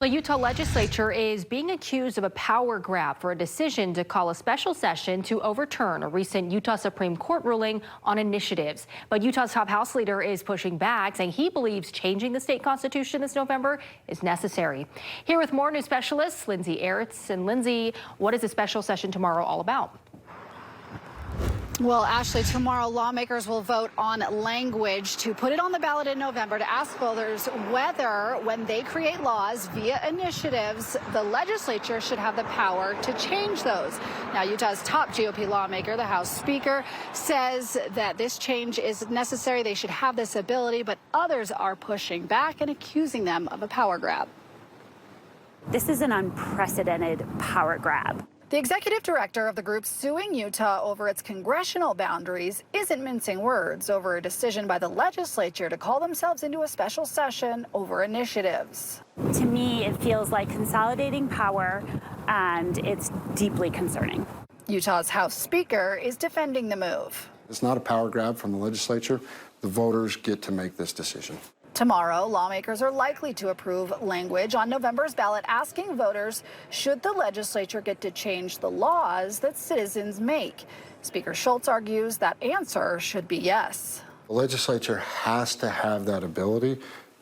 The Utah legislature is being accused of a power grab for a decision to call a special session to overturn a recent Utah Supreme Court ruling on initiatives. But Utah's top House leader is pushing back, saying he believes changing the state constitution this November is necessary. Here with more news specialist Lindsay Eretz. And Lindsay, what is the special session tomorrow all about? Well, Ashley, tomorrow lawmakers will vote on language to put it on the ballot in November to ask voters whether, when they create laws via initiatives, the legislature should have the power to change those. Now, Utah's top GOP lawmaker, the House Speaker, says that this change is necessary. They should have this ability, but others are pushing back and accusing them of a power grab. This is an unprecedented power grab. The executive director of the group suing Utah over its congressional boundaries isn't mincing words over a decision by the legislature to call themselves into a special session over initiatives. To me, it feels like consolidating power, and it's deeply concerning. Utah's House Speaker is defending the move. It's not a power grab from the legislature. The voters get to make this decision. Tomorrow, lawmakers are likely to approve language on November's ballot asking voters, should the legislature get to change the laws that citizens make? Speaker Schultz argues that answer should be yes. The legislature has to have that ability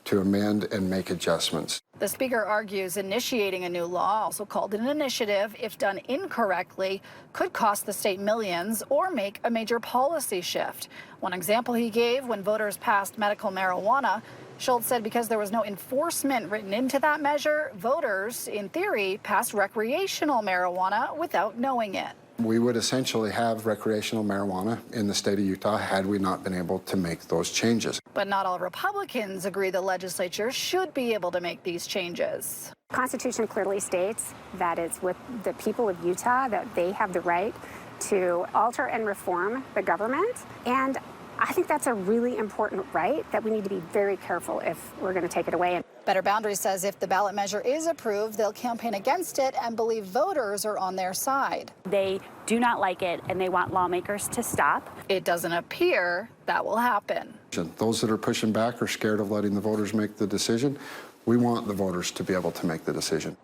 to amend and make adjustments. The speaker argues initiating a new law, also called an initiative, if done incorrectly, could cost the state millions or make a major policy shift. One example he gave, when voters passed medical marijuana, Schultz said because there was no enforcement written into that measure, voters, in theory, passed recreational marijuana without knowing it. We would essentially have recreational marijuana in the state of Utah had we not been able to make those changes. But not all Republicans agree the legislature should be able to make these changes. The Constitution clearly states that it's with the people of Utah that they have the right to alter and reform the government. And I think that's a really important right that we need to be very careful if we're going to take it away. Better Boundaries says if the ballot measure is approved, they'll campaign against it and believe voters are on their side. They do not like it, and they want lawmakers to stop. It doesn't appear that will happen. Those that are pushing back are scared of letting the voters make the decision. We want the voters to be able to make the decision.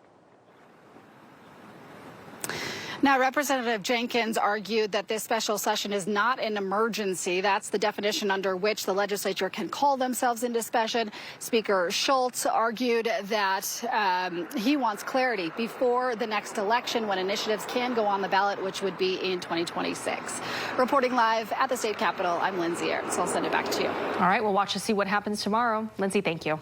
Now, Representative Jenkins argued that this special session is not an emergency. That's the definition under which the legislature can call themselves into session. Speaker Schultz argued that he wants clarity before the next election when initiatives can go on the ballot, which would be in 2026. Reporting live at the state capitol, I'm Lindsay Eretz. I'll send it back to you. All right, we'll watch to see what happens tomorrow. Lindsay, thank you.